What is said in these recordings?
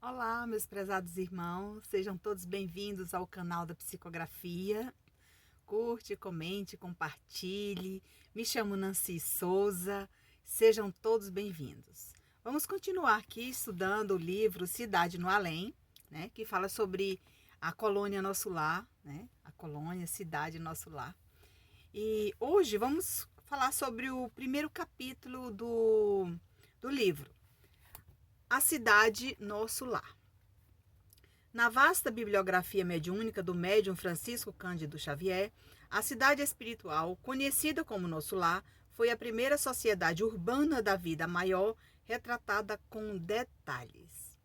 Olá, meus prezados irmãos, sejam todos bem-vindos ao canal da Psicografia. Curte, comente, compartilhe. Me chamo Nancy Souza, sejam todos bem-vindos. Vamos continuar aqui estudando o livro Cidade no Além, né, que fala sobre a colônia Nosso Lar, né, a colônia Cidade Nosso Lar. E hoje vamos falar sobre o primeiro capítulo do livro, A Cidade Nosso Lar. Na vasta bibliografia mediúnica do médium Francisco Cândido Xavier, a cidade espiritual, conhecida como Nosso Lar, foi a primeira sociedade urbana da vida maior retratada com detalhes.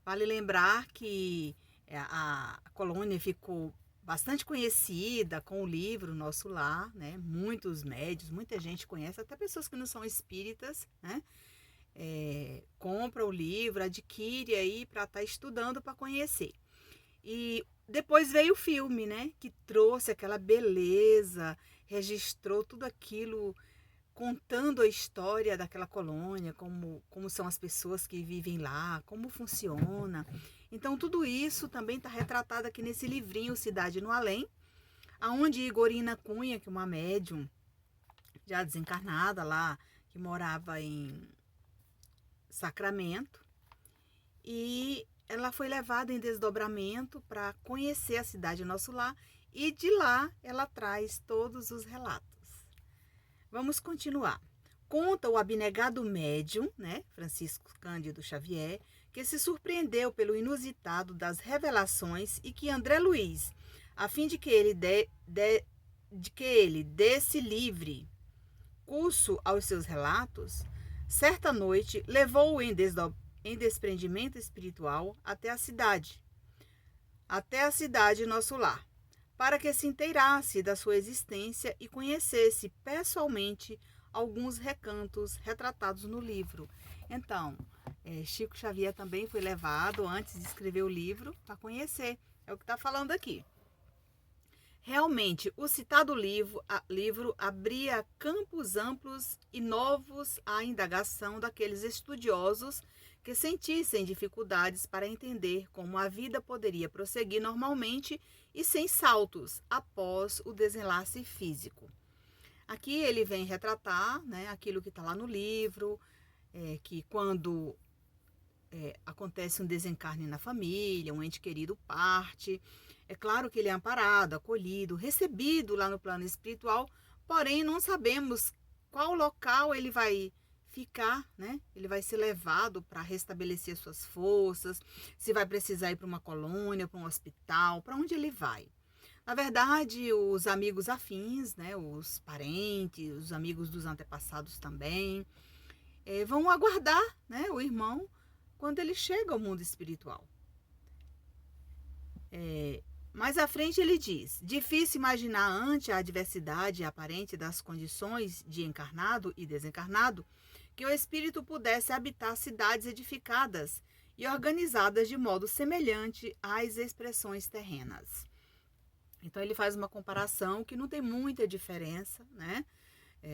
Vale lembrar que a colônia ficou bastante conhecida com o livro Nosso Lar, né? Muitos médios, muita gente conhece, até pessoas que não são espíritas, né? Compra o livro, adquire aí para estar estudando, para conhecer. E depois veio o filme, né? Que trouxe aquela beleza, registrou tudo aquilo, contando a história daquela colônia, como são as pessoas que vivem lá, como funciona. Então tudo isso também está retratado aqui nesse livrinho Cidade no Além, aonde Igorina Cunha, que é uma médium já desencarnada lá, que morava em Sacramento, e ela foi levada em desdobramento para conhecer a cidade Nosso Lar, e de lá ela traz todos os relatos. Vamos continuar. Conta o abnegado médium, né, Francisco Cândido Xavier, que se surpreendeu pelo inusitado das revelações e que André Luiz, a fim de que ele desse livre curso aos seus relatos, certa noite levou-o em desprendimento espiritual até a cidade Nosso Lar, para que se inteirasse da sua existência e conhecesse pessoalmente alguns recantos retratados no livro. Então, Chico Xavier também foi levado, antes de escrever o livro, para conhecer. É o que está falando aqui. Realmente, o citado livro abria campos amplos e novos à indagação daqueles estudiosos que sentissem dificuldades para entender como a vida poderia prosseguir normalmente e sem saltos após o desenlace físico. Aqui ele vem retratar, né, aquilo que está lá no livro, que quando acontece um desencarne na família, um ente querido parte, é claro que ele é amparado, acolhido, recebido lá no plano espiritual, porém não sabemos qual local ele vai ficar, né? Ele vai ser levado para restabelecer suas forças, se vai precisar ir para uma colônia, para um hospital, para onde ele vai. Na verdade, os amigos afins, né, os parentes, os amigos dos antepassados também, vão aguardar, né, o irmão quando ele chega ao mundo espiritual. Mais à frente ele diz: difícil imaginar ante a adversidade aparente das condições de encarnado e desencarnado que o espírito pudesse habitar cidades edificadas e organizadas de modo semelhante às expressões terrenas. Então ele faz uma comparação que não tem muita diferença, né,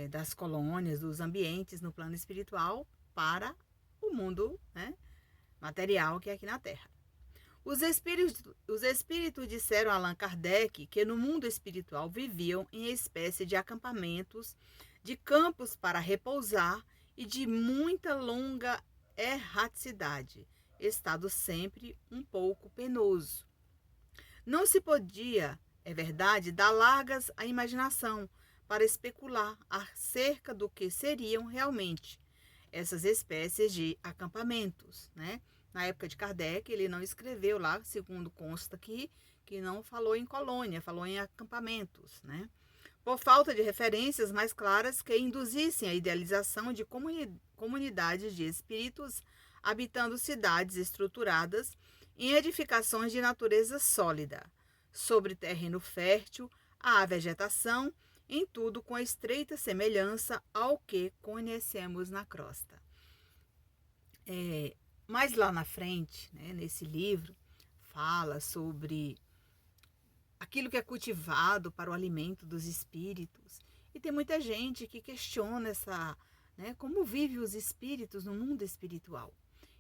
das colônias, dos ambientes no plano espiritual para o mundo, né, material que é aqui na Terra. Os espíritos disseram a Allan Kardec que no mundo espiritual viviam em espécie de acampamentos, de campos para repousar e de muita longa erraticidade, estado sempre um pouco penoso. Não se podia, é verdade, dar largas à imaginação para especular acerca do que seriam realmente essas espécies de acampamentos, né? Na época de Kardec, ele não escreveu lá, segundo consta aqui, que não falou em colônia, falou em acampamentos, né? Por falta de referências mais claras que induzissem a idealização de comunidades de espíritos habitando cidades estruturadas em edificações de natureza sólida, sobre terreno fértil, à vegetação, em tudo com estreita semelhança ao que conhecemos na crosta. Mas lá na frente, né, nesse livro, fala sobre aquilo que é cultivado para o alimento dos espíritos. E tem muita gente que questiona como vive os espíritos no mundo espiritual.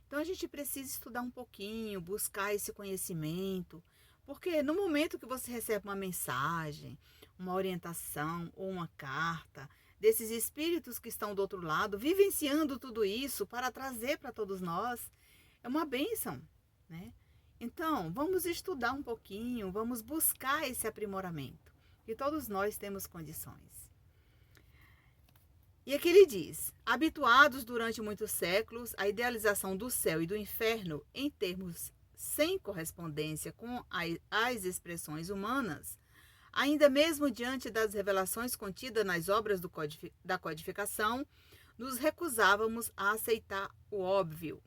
Então a gente precisa estudar um pouquinho, buscar esse conhecimento, porque no momento que você recebe uma mensagem, uma orientação ou uma carta desses espíritos que estão do outro lado, vivenciando tudo isso para trazer para todos nós, é uma bênção, né? Então, vamos estudar um pouquinho, vamos buscar esse aprimoramento, que todos nós temos condições. E aqui ele diz: habituados durante muitos séculos à idealização do céu e do inferno em termos sem correspondência com as expressões humanas, ainda mesmo diante das revelações contidas nas obras da codificação, nos recusávamos a aceitar o óbvio.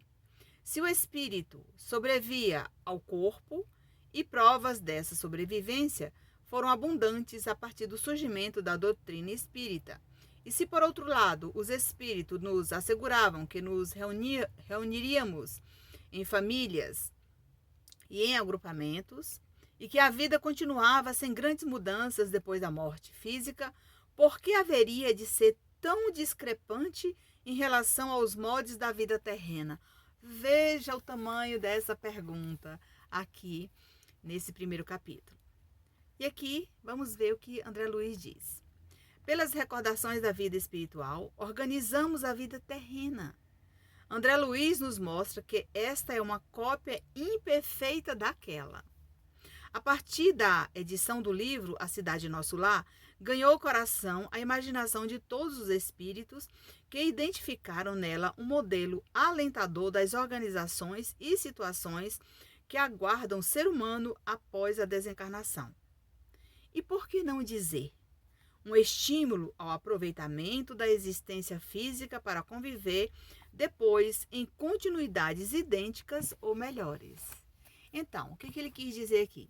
Se o espírito sobrevia ao corpo, e provas dessa sobrevivência foram abundantes a partir do surgimento da doutrina espírita. E se, por outro lado, os espíritos nos asseguravam que nos reuniríamos em famílias e em agrupamentos, e que a vida continuava sem grandes mudanças depois da morte física, por que haveria de ser tão discrepante em relação aos moldes da vida terrena? Veja o tamanho dessa pergunta aqui nesse primeiro capítulo. E aqui vamos ver o que André Luiz diz. Pelas recordações da vida espiritual, organizamos a vida terrena. André Luiz nos mostra que esta é uma cópia imperfeita daquela. A partir da edição do livro A Cidade Nosso Lar, ganhou o coração a imaginação de todos os espíritos que identificaram nela um modelo alentador das organizações e situações que aguardam o ser humano após a desencarnação. E por que não dizer? Um estímulo ao aproveitamento da existência física para conviver depois em continuidades idênticas ou melhores. Então, o que ele quis dizer aqui?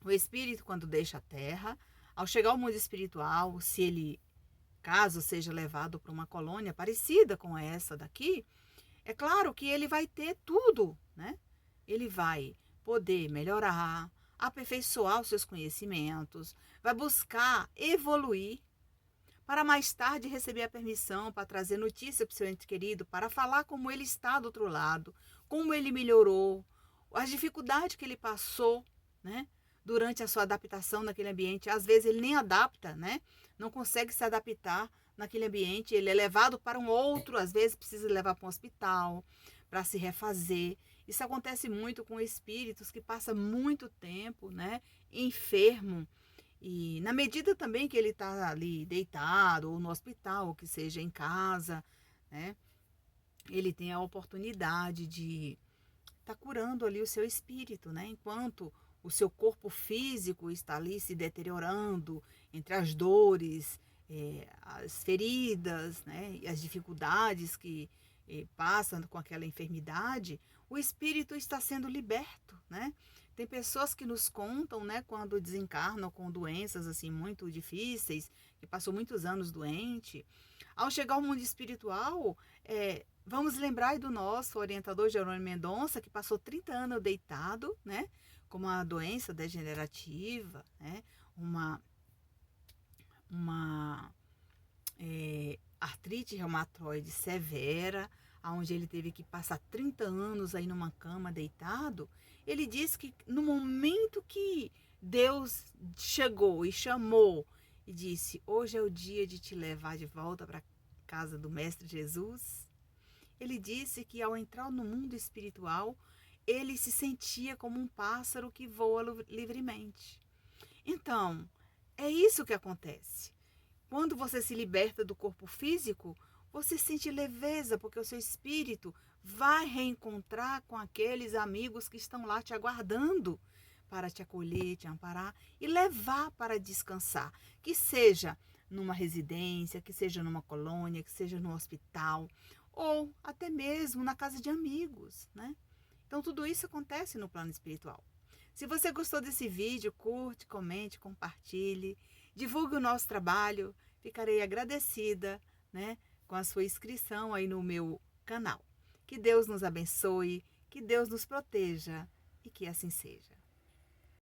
O espírito, quando deixa a Terra, ao chegar ao mundo espiritual, se ele, caso seja levado para uma colônia parecida com essa daqui, é claro que ele vai ter tudo, né? Ele vai poder melhorar, aperfeiçoar os seus conhecimentos, vai buscar evoluir, para mais tarde receber a permissão para trazer notícia para o seu ente querido, para falar como ele está do outro lado, como ele melhorou, as dificuldades que ele passou, né? Durante a sua adaptação naquele ambiente. Às vezes ele nem adapta, né? Não consegue se adaptar naquele ambiente, ele é levado para um outro, às vezes precisa levar para um hospital, para se refazer. Isso acontece muito com espíritos que passam muito tempo, né, enfermo, e na medida também que ele está ali deitado, ou no hospital, ou que seja em casa, né, ele tem a oportunidade de estar curando ali o seu espírito, né, enquanto o seu corpo físico está ali se deteriorando entre as dores, as feridas, né, e as dificuldades que passam com aquela enfermidade, o espírito está sendo liberto, né? Tem pessoas que nos contam, né, quando desencarnam com doenças assim muito difíceis, que passou muitos anos doente. Ao chegar ao mundo espiritual, vamos lembrar do nosso orientador Jerônimo Mendonça, que passou 30 anos deitado, né, com uma doença degenerativa, né, uma artrite reumatoide severa, onde ele teve que passar 30 anos aí numa cama deitado. Ele disse que no momento que Deus chegou e chamou e disse: hoje é o dia de te levar de volta para a casa do Mestre Jesus, ele disse que ao entrar no mundo espiritual, ele se sentia como um pássaro que voa livremente. Então, é isso que acontece. Quando você se liberta do corpo físico, você sente leveza, porque o seu espírito vai reencontrar com aqueles amigos que estão lá te aguardando para te acolher, te amparar e levar para descansar. Que seja numa residência, que seja numa colônia, que seja no hospital, ou até mesmo na casa de amigos, né? Então, tudo isso acontece no plano espiritual. Se você gostou desse vídeo, curte, comente, compartilhe, divulgue o nosso trabalho. Ficarei agradecida, né, com a sua inscrição aí no meu canal. Que Deus nos abençoe, que Deus nos proteja e que assim seja.